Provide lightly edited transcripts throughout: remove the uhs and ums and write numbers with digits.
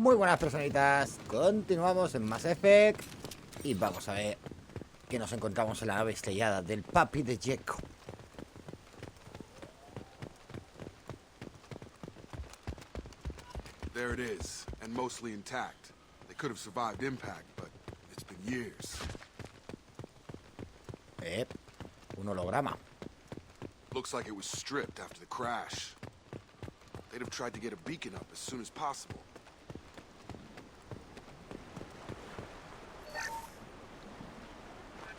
Muy buenas personitas, continuamos en Mass Effect y vamos a ver que nos encontramos en la nave estrellada del papi de Geth. There it is, and mostly intact. They could have survived impact, but it's been years. Un holograma. Looks like it was stripped after the crash. They'd have tried to get a beacon up as soon as possible.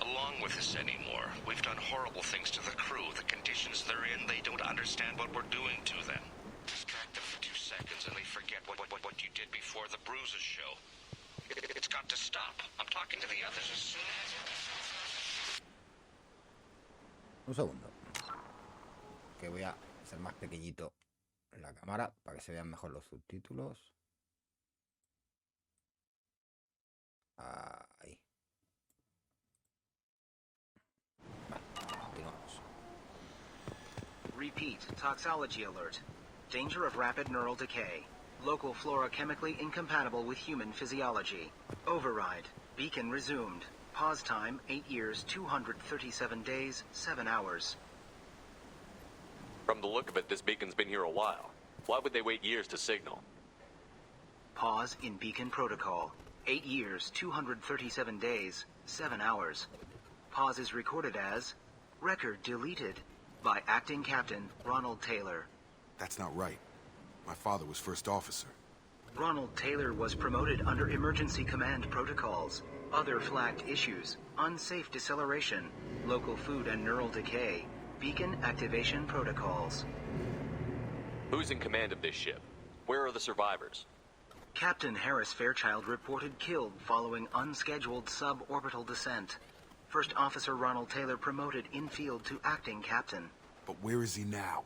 Along with us anymore. We've done horrible things to the crew. The conditions they're in, they don't understand what we're doing to them. Distract them for 2 seconds and they forget what you did before the bruises show. It's got to stop. I'm talking to the others as soon as... Un segundo. Que voy a hacer más pequeñito la cámara para que se vean mejor los subtítulos. Ahí. Vale, continuamos. Repeat, toxology alert. Danger of rapid neural decay. Local flora chemically incompatible with human physiology. Override. Beacon resumed. Pause time, 8 years, 237 days, 7 hours. From the look of it, this beacon's been here a while. Why would they wait years to signal? Pause in beacon protocol. 8 years, 237 days, 7 hours. Pause is recorded as record deleted by acting captain Ronald Taylor. That's not right. My father was first officer. Ronald Taylor was promoted under emergency command protocols. Other flagged issues: unsafe deceleration, local food and neural decay, beacon activation protocols. Who's in command of this ship? Where are the survivors? Captain Harris Fairchild reported killed following unscheduled suborbital descent. First Officer Ronald Taylor promoted in-field to acting captain. But where is he now?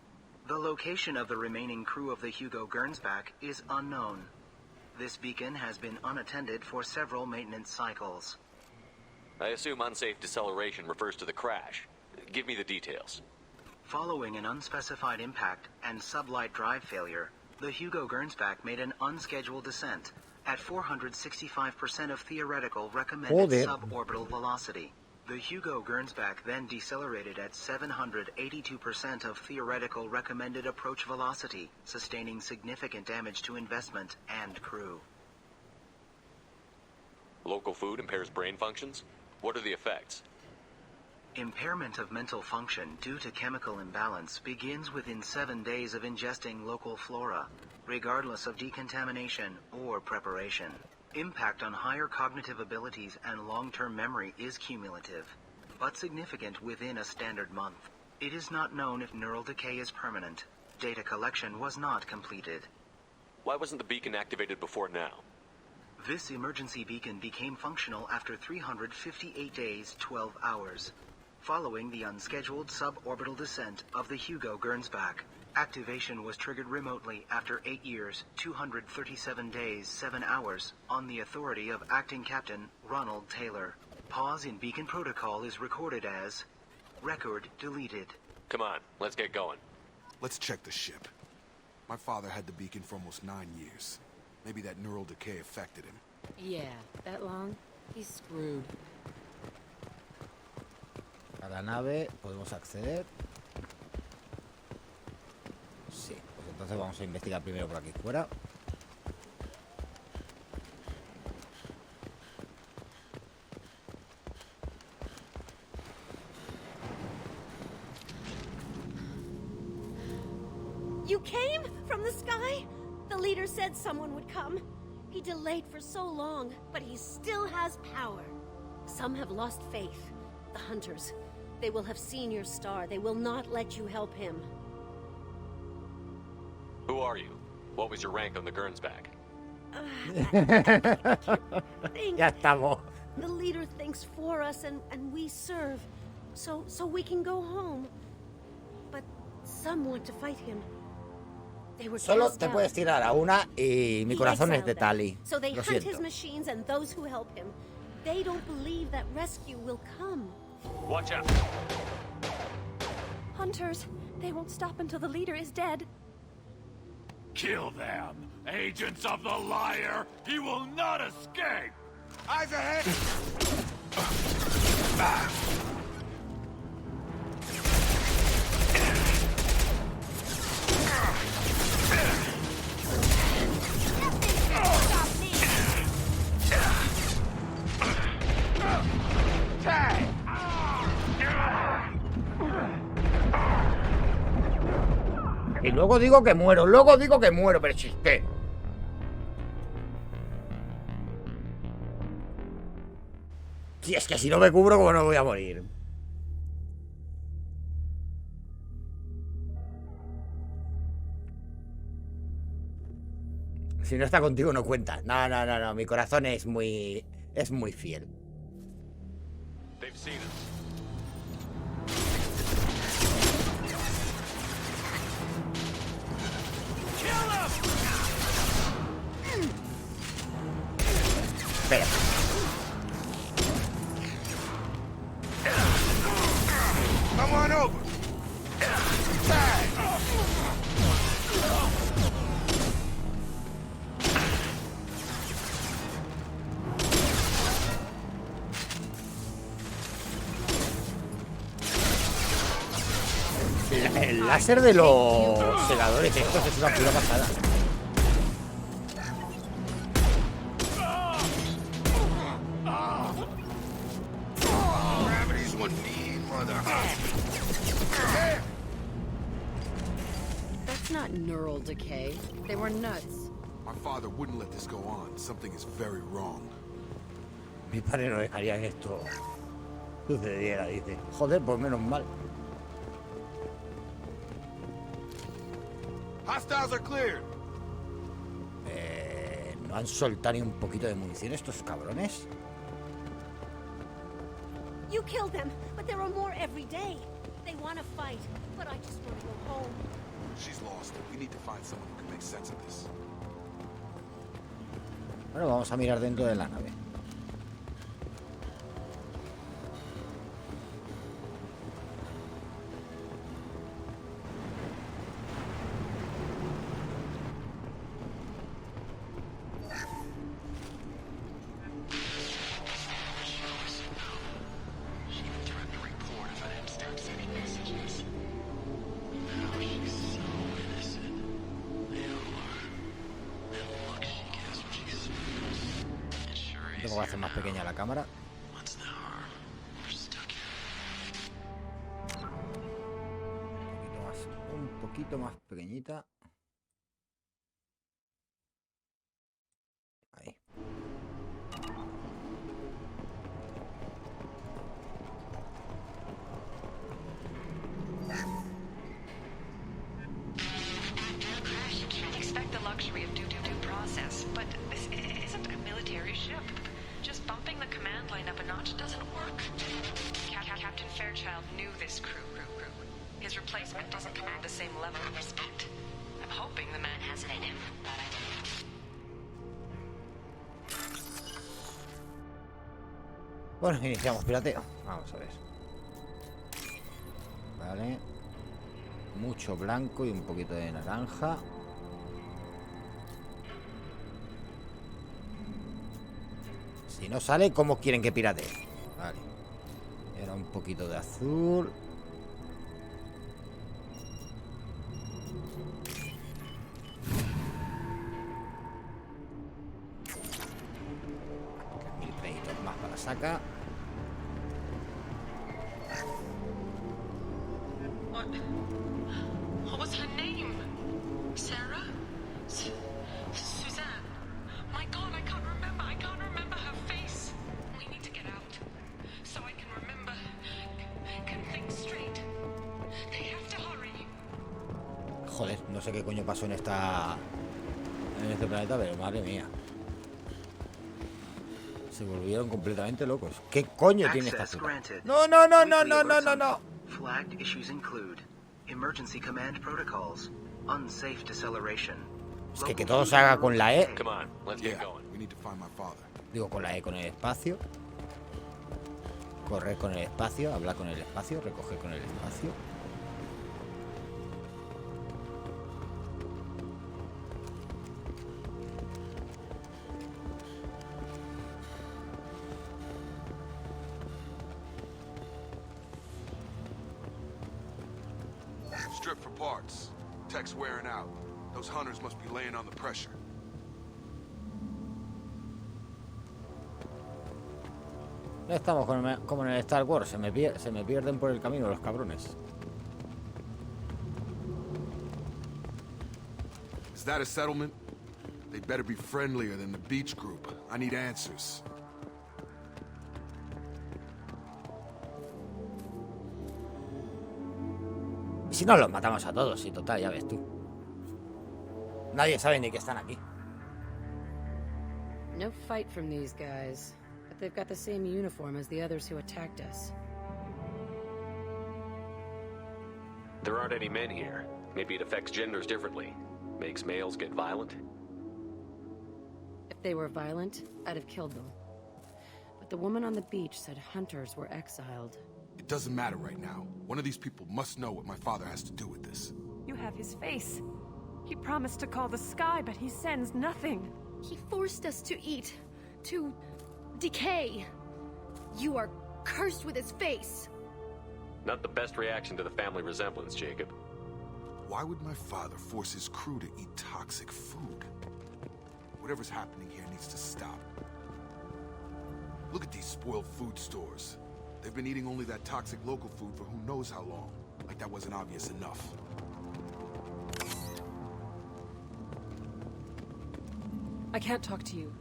The location of the remaining crew of the Hugo Gernsback is unknown. This beacon has been unattended for several maintenance cycles. I assume unsafe deceleration refers to the crash. Give me the details. Following an unspecified impact and sublight drive failure, the Hugo Gernsback made an unscheduled descent at 465% of theoretical recommended suborbital velocity. The Hugo Gernsback then decelerated at 782% of theoretical recommended approach velocity, sustaining significant damage to investment and crew. Local food impairs brain functions? What are the effects? Impairment of mental function due to chemical imbalance begins within 7 days of ingesting local flora, regardless of decontamination or preparation. Impact on higher cognitive abilities and long-term memory is cumulative, but significant within a standard month. It is not known if neural decay is permanent. Data collection was not completed. Why wasn't the beacon activated before now? This emergency beacon became functional after 358 days, 12 hours. Following the unscheduled suborbital descent of the Hugo Gernsback, activation was triggered remotely after 8 years, 237 days, 7 hours, on the authority of acting captain Ronald Taylor. Pause in beacon protocol is recorded as record deleted. Come on, let's get going. Let's check the ship. My father had the beacon for almost 9 years. Maybe that neural decay affected him. Yeah, that long? He's screwed. A la nave podemos acceder. Sí, pues entonces vamos a investigar primero por aquí fuera. You came from the sky? The leader said someone would come. He delayed for so long, but he still has power. Some have lost faith. The hunters. They will have seen your star. They will not let you help him. Who are you? What was your rank on the Gernsback? Ya estamos. The leader thinks for us and we serve. So we can go home. But some want to fight him. They were Solo cast te out. puedes tirar a una y mi He corazón es exiled de them. Tali. So they Lo hunt his siento. machines and those who help him. They don't believe that rescue will come. Watch out! Hunters, they won't stop until the leader is dead. Kill them! Agents of the liar! He will not escape! Eyes ahead! Y luego digo que muero, pero chiste. Si es que si no me cubro, ¿cómo no voy a morir? Si no está contigo, no cuenta. No. Mi corazón es muy fiel. They've seen us. Espera. Come on over. El láser de los segadores estos es una pura pasada. That's not neural decay. They were nuts. My father wouldn't let this go on. Something is very wrong. Mi padre no dejaría que esto sucediera, dice. Joder, pues menos mal. Hostiles are cleared. ¿No han soltado ni un poquito de munición estos cabrones? You killed them, but there are more every day. They want to fight, but I just want to go home. She's lost. We need to find someone who can make sense of this. Bueno, vamos a mirar dentro de la nave. Tengo que hacer más pequeña la cámara. Un poquito más pequeñita. Ahí. Expect the luxury of due process, but this isn't a military ship. Just bumping the command line up a notch doesn't work. Captain Fairchild knew this crew. His replacement doesn't command the same level of respect. I'm hoping the man has it in him. Bueno, iniciamos pirateo. Vamos a ver. Vale. Mucho blanco y un poquito de naranja. Si no sale, ¿cómo quieren que piratee? Vale. Era un poquito de azul. Mil créditos más para la saca. What was her name? Sarah? Suzanne? My God, I can't remember her face. We need to get out so I can remember, can think straight. They have to hurry. Joder, no sé qué coño pasó en este planeta, pero madre mía. Se volvieron completamente locos. ¿Qué coño tiene esta ciudad? No. Flagged issues include emergency command protocols, unsafe deceleration. Es que todo se haga con la E. Come on, let's get going. We need to find my father. Digo, con la E, con el espacio. Correr con el espacio, hablar con el espacio, recoger con el espacio. parts. Tech's wearing out. Those hunters must be laying on the pressure. Ya estamos como en el Star Wars, se me pierden por el camino los cabrones. Is that a settlement? They'd better be friendlier than the beach group. I need answers. Y si no, los matamos a todos, y total, ya ves tú. Nadie sabe ni que están aquí. No fight from these guys, but they've got the same uniform as the others who attacked us. There aren't any men here. Maybe it affects genders differently. Makes males get violent? If they were violent, I'd have killed them. But the woman on the beach said hunters were exiled. It doesn't matter right now. One of these people must know what my father has to do with this. You have his face. He promised to call the sky, but he sends nothing. He forced us to eat, to decay. You are cursed with his face. Not the best reaction to the family resemblance, Jacob. Why would my father force his crew to eat toxic food? Whatever's happening here needs to stop. Look at these spoiled food stores. They've been eating only that toxic local food for who knows how long. Like that wasn't obvious enough. I can't talk to you.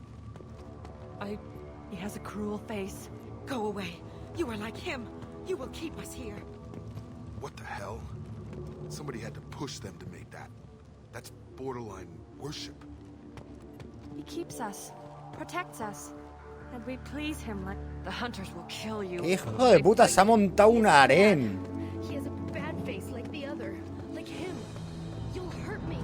He has a cruel face. Go away. You are like him. You will keep us here. What the hell? Somebody had to push them to make that. That's borderline worship. He keeps us, protects us, and we please him like the hunters will kill you. Hijo de puta, se ha montado un harén. He has a bad face like the other. Like him. You'll hurt me.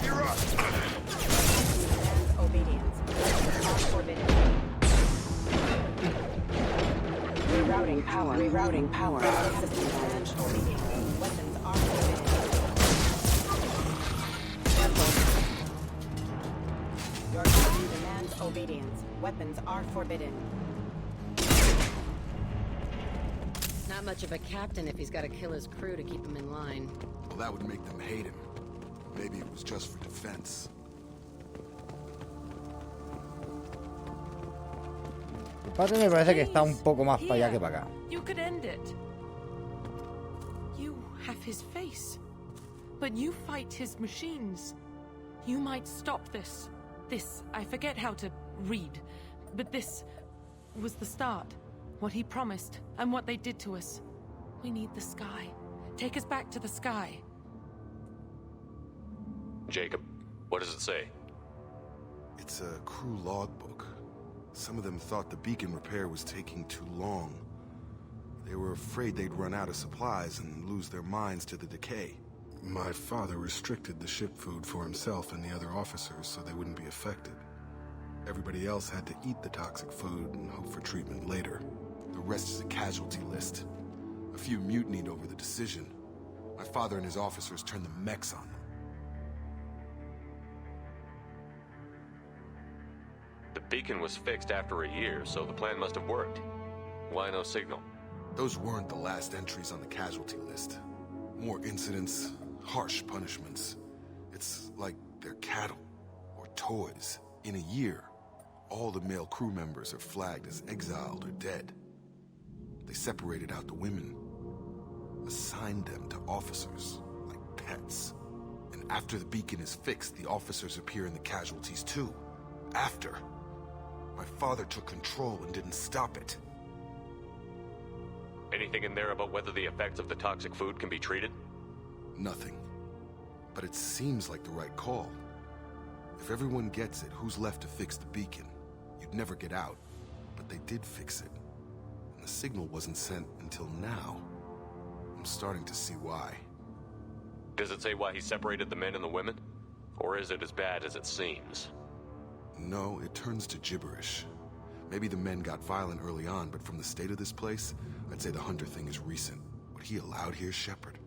You're up! Obedience. Forbidden. Rerouting power. Rerouting power. System damage. Obedience. Weapons are forbidden. Your duty demands obedience. Weapons are forbidden. Not much of a captain if he's got to kill his crew to keep them in line. Well, that would make them hate him. Maybe it was just for defense. El padre me parece que está un poco más para allá que para acá. You could end it. You have his face, but you fight his machines. You might stop this. This, I forget how to read, but this was the start. What he promised, and what they did to us. We need the sky. Take us back to the sky. Jacob, what does it say? It's a crew logbook. Some of them thought the beacon repair was taking too long. They were afraid they'd run out of supplies and lose their minds to the decay. My father restricted the ship food for himself and the other officers so they wouldn't be affected. Everybody else had to eat the toxic food and hope for treatment later. The rest is a casualty list. A few mutinied over the decision. My father and his officers turned the mechs on them. The beacon was fixed after a year, so the plan must have worked. Why no signal? Those weren't the last entries on the casualty list. More incidents, harsh punishments. It's like they're cattle or toys. In a year, all the male crew members are flagged as exiled or dead. They separated out the women, assigned them to officers, like pets. And after the beacon is fixed, the officers appear in the casualties too. After. My father took control and didn't stop it. Anything in there about whether the effects of the toxic food can be treated? Nothing. But it seems like the right call. If everyone gets it, who's left to fix the beacon? You'd never get out. But they did fix it. And the signal wasn't sent until now. I'm starting to see why. Does it say why he separated the men and the women? Or is it as bad as it seems? No, it turns to gibberish. Maybe the men got violent early on, but from the state of this place, I'd say the hunter thing is recent. What he allowed here, Shepard,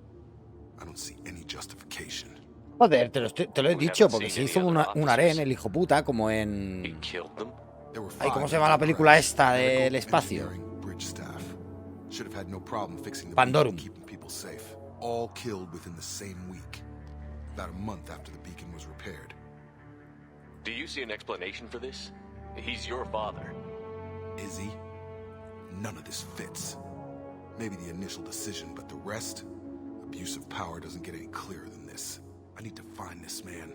I don't see any justification. Joder, te lo he dicho, porque se hizo un harén el hijo puta, como en... Ay, ¿cómo se llama la película esta del espacio? Pandorum. All killed within the same week, about a month after the beacon was repaired. Do you see an explanation for this? He's your father. Is he? None of this fits. Maybe the initial decision, but the rest? Abuse of power doesn't get any clearer than this. I need to find this man.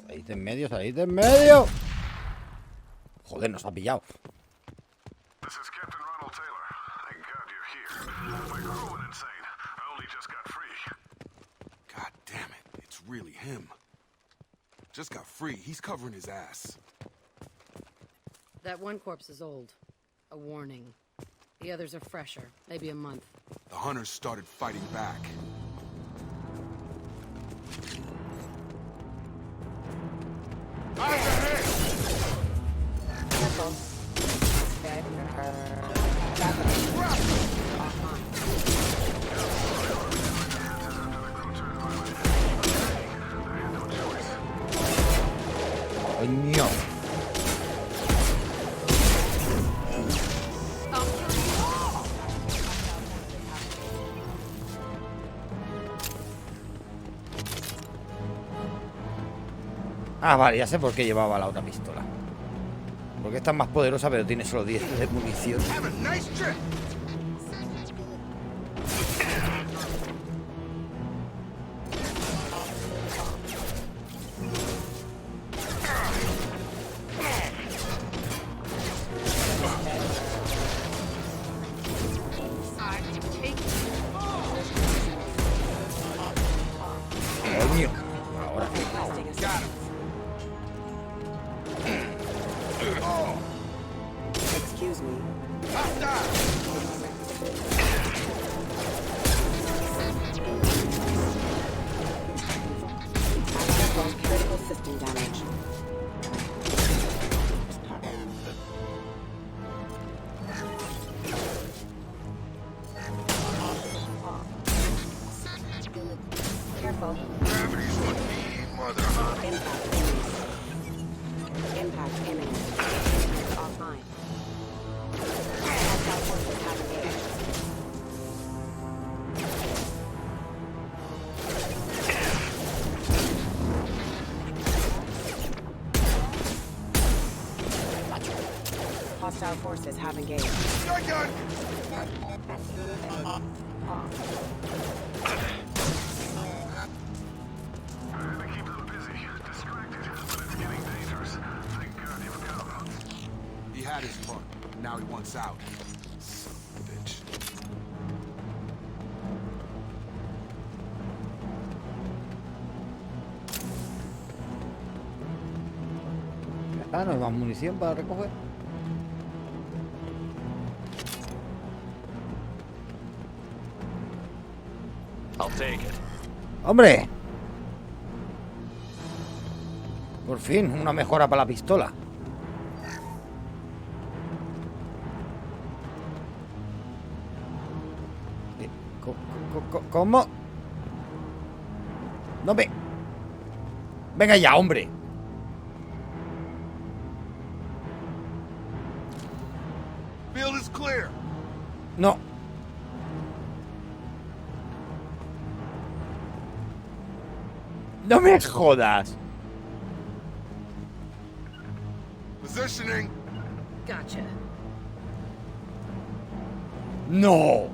Salid de en medio, salid de en medio. Joder, nos ha pillado. This is Captain Ronald Taylor. Thank God you're here. My crew went insane. I only just got free. God damn it, it's really him. Just got free, he's covering his ass. That one corpse is old. A warning. The others are fresher, maybe a month. The hunters started fighting back. Coño. Ah, vale, ya sé por qué llevaba la otra pistola. Porque esta es más poderosa, pero tiene solo 10 de munición. Coño. Ahora. Excuse me. Critical system damage. Careful. Gravity's on me, mother. Impact imminent. Offline. Hostile forces have engaged. Hostile forces have engaged. Shotgun! They keep them busy, distracted, but it's getting dangerous. Thank God you've come. He had his fun, now he wants out. Son of a bitch. Ah, no hay más munición para recoger. I'll take it. ¡Hombre! Por fin, una mejora para la pistola. ¿Cómo? No me... Venga ya, hombre. Field is clear. No. No me jodas. Positioning. Gotcha. No.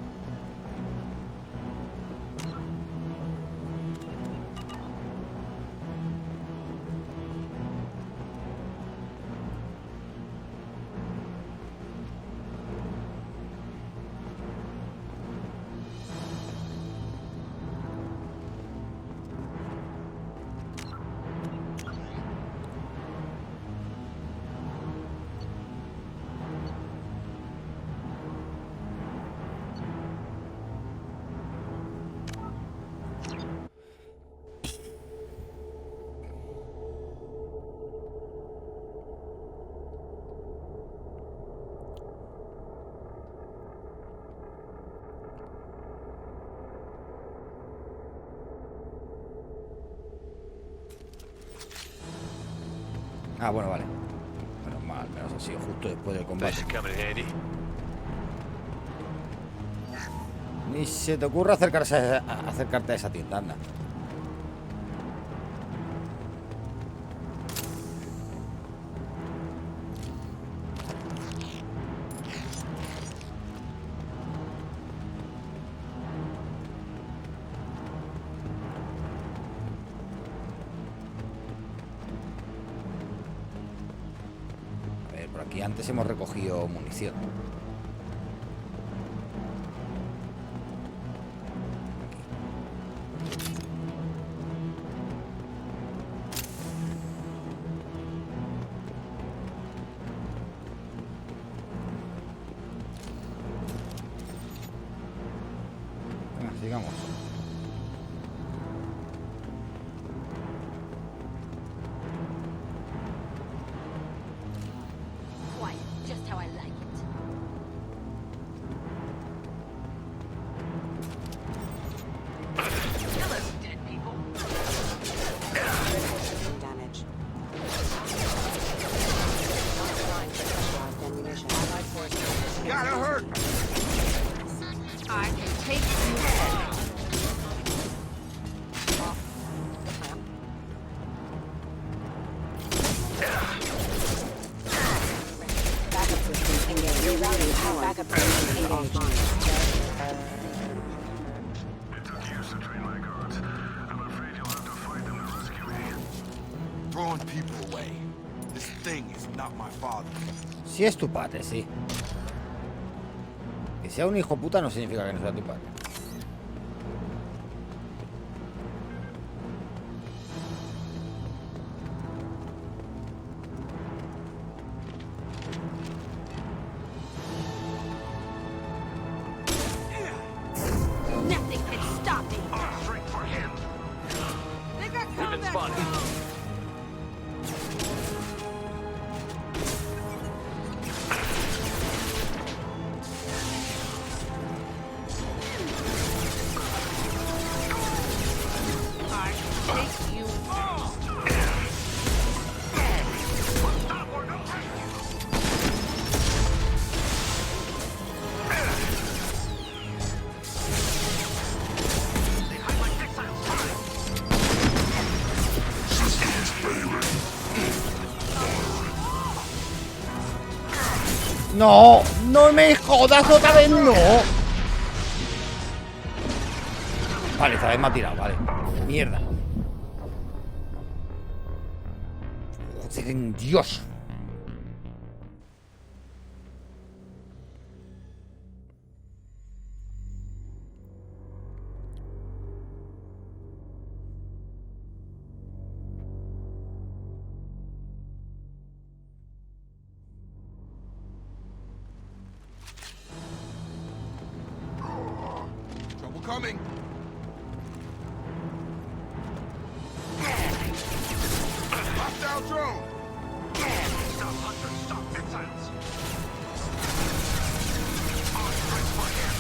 Ah, bueno, vale. Menos mal, menos ha sido justo después del combate. Ni se te ocurra acercarte a esa tienda, anda. A ver, por aquí antes hemos recogido munición. Sigamos. Quiet, just how I like it. Hello, dead people. Damage. Gotta hurt! I can take you on. Backup systems engaged. Rerouting power. Backup systems engaged. It took years to train my guards. I'm afraid you'll have to fight them to rescue me. Throwing people away. This thing is not my father. Si es tu padre, sí. Que sea un hijo puta no significa que no sea tu padre. Nothing can stop me. Straight for him. We've been spotted. Take you on. No, no me jodas otra vez, no. Vale, esta vez me ha tirado, vale. Mierda. Joder, en Dios. Trouble coming. Hostile drone. Stop, Hunter. Stop. Exiles. On straight for him.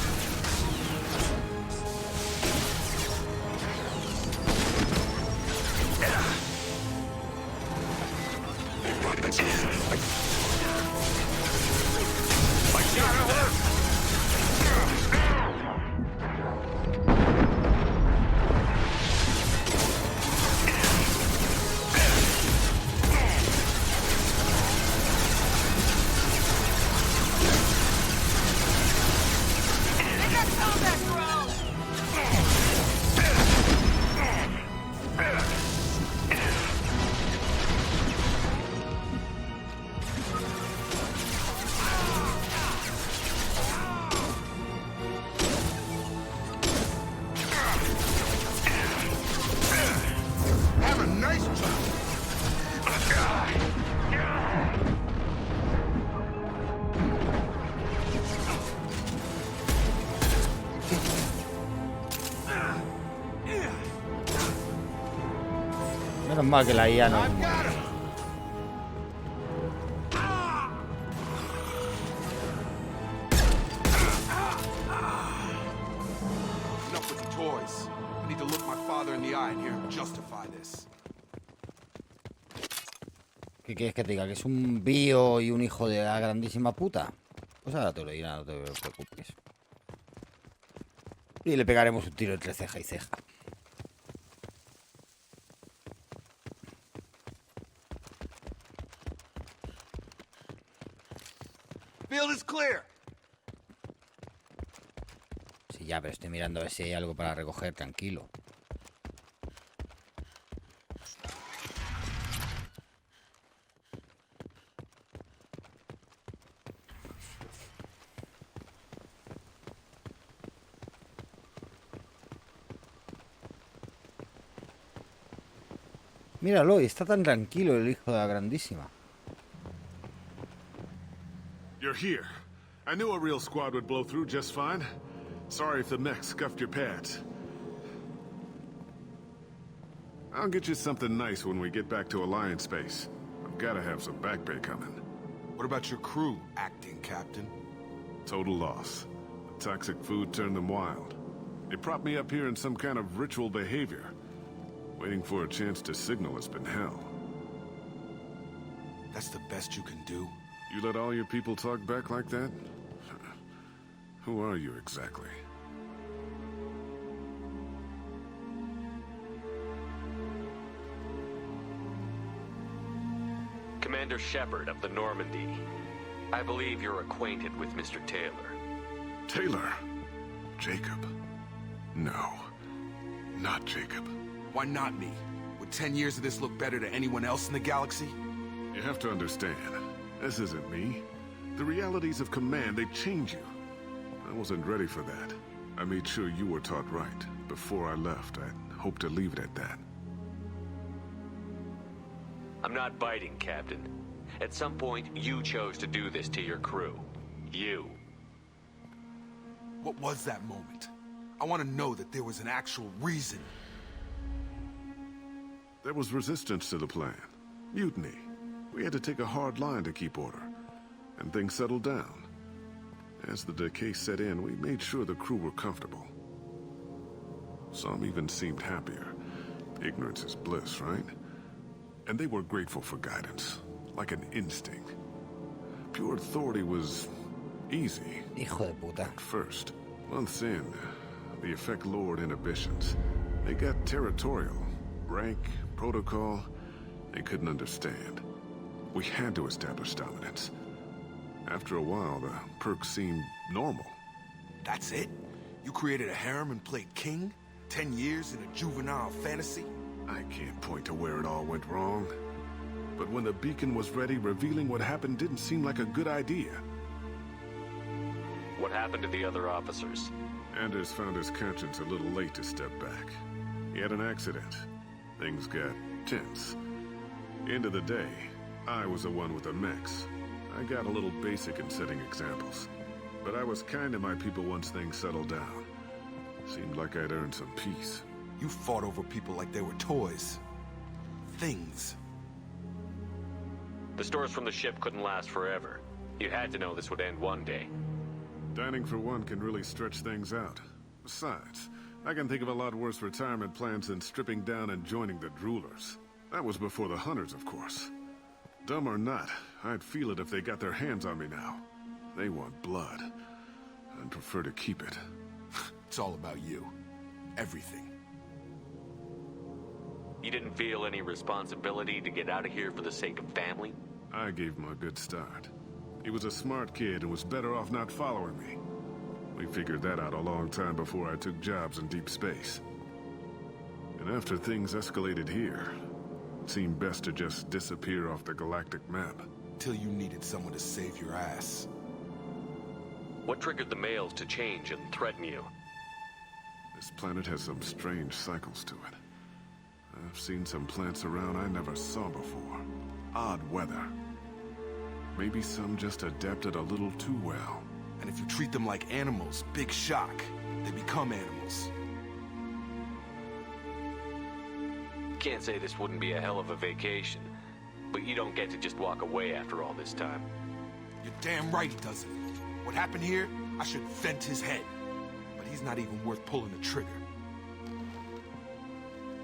Have a nice time. Menos mal que la IA no. I've got him. Enough with the toys. I need to look my father in the eye and hear him justify this. ¿Qué quieres que te diga? ¿Que es un bio y un hijo de la grandísima puta? Pues ahora te lo dirá, no te preocupes. Y le pegaremos un tiro entre ceja y ceja. Field is clear. Sí, ya, pero estoy mirando a ver si hay algo para recoger, tranquilo. Míralo, y está tan tranquilo el hijo de la grandísima. You're here. I knew a real squad would blow through just fine. Sorry if the mech scuffed your pads. I'll get you something nice when we get back to Alliance space. I've gotta have some back pay coming. What about your crew, acting captain? Total loss. The toxic food turned them wild. They propped me up here in some kind of ritual behavior. Waiting for a chance to signal has been hell. That's the best you can do? You let all your people talk back like that? Who are you exactly? Commander Shepard of the Normandie. I believe you're acquainted with Mr. Taylor. Taylor? Jacob? No. Not Jacob. Why not me? Would 10 years of this look better to anyone else in the galaxy? You have to understand, this isn't me. The realities of command, they change you. I wasn't ready for that. I made sure you were taught right. Before I left, I hoped to leave it at that. I'm not biting, Captain. At some point, you chose to do this to your crew. You. What was that moment? I want to know that there was an actual reason. There was resistance to the plan. Mutiny. We had to take a hard line to keep order. And things settled down. As the decay set in, we made sure the crew were comfortable. Some even seemed happier. Ignorance is bliss, right? And they were grateful for guidance, like an instinct. Pure authority was easy. Hijo de puta. At first, months in, the effect lowered inhibitions. They got territorial. Rank, protocol, they couldn't understand. We had to establish dominance. After a while, the perks seemed normal. That's it? You created a harem and played king? 10 years in a juvenile fantasy? I can't point to where it all went wrong. But when the beacon was ready, revealing what happened didn't seem like a good idea. What happened to the other officers? Anders found his conscience a little late to step back. He had an accident. Things got tense. End of the day, I was the one with the mechs. I got a little basic in setting examples. But I was kind to my people once things settled down. Seemed like I'd earned some peace. You fought over people like they were toys. Things. The stores from the ship couldn't last forever. You had to know this would end one day. Dining for one can really stretch things out. Besides, I can think of a lot worse retirement plans than stripping down and joining the droolers. That was before the hunters, of course. Dumb or not, I'd feel it if they got their hands on me now. They want blood. I'd prefer to keep it. It's all about you. Everything. You didn't feel any responsibility to get out of here for the sake of family? I gave him a good start. He was a smart kid and was better off not following me. We figured that out a long time before I took jobs in deep space. And after things escalated here, it seemed best to just disappear off the galactic map. Till you needed someone to save your ass. What triggered the males to change and threaten you? This planet has some strange cycles to it. I've seen some plants around I never saw before. Odd weather. Maybe some just adapted a little too well. And if you treat them like animals, big shock. They become animals. Can't say this wouldn't be a hell of a vacation, but you don't get to just walk away after all this time. You're damn right he doesn't. What happened here, I should vent his head. But he's not even worth pulling the trigger.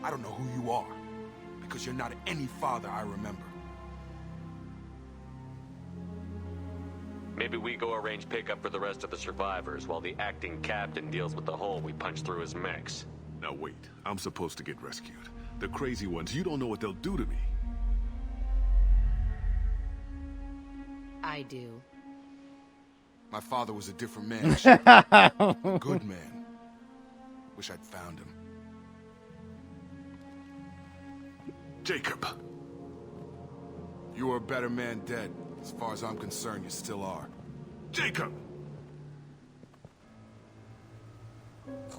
I don't know who you are, because you're not any father I remember. Maybe we go arrange pickup for the rest of the survivors while the acting captain deals with the hole we punched through his mechs. Now wait, I'm supposed to get rescued. The crazy ones, you don't know what they'll do to me. I do. My father was a different man, Shepard. Good man. Wish I'd found him. Jacob! You were a better man dead. As far as I'm concerned, you still are. Jacob!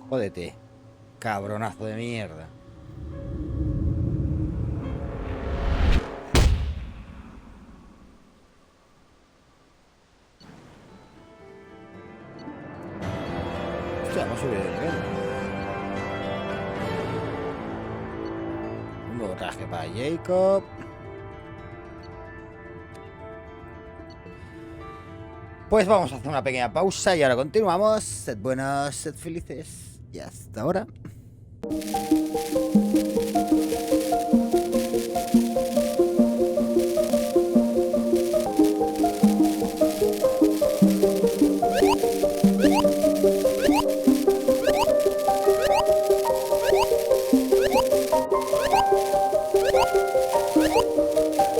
Jódete, cabronazo de mierda. Hostia, vamos a subir de nivel. Un nuevo traje para Jacob. Pues vamos a hacer una pequeña pausa y ahora continuamos. Sed buenos, sed felices y hasta ahora.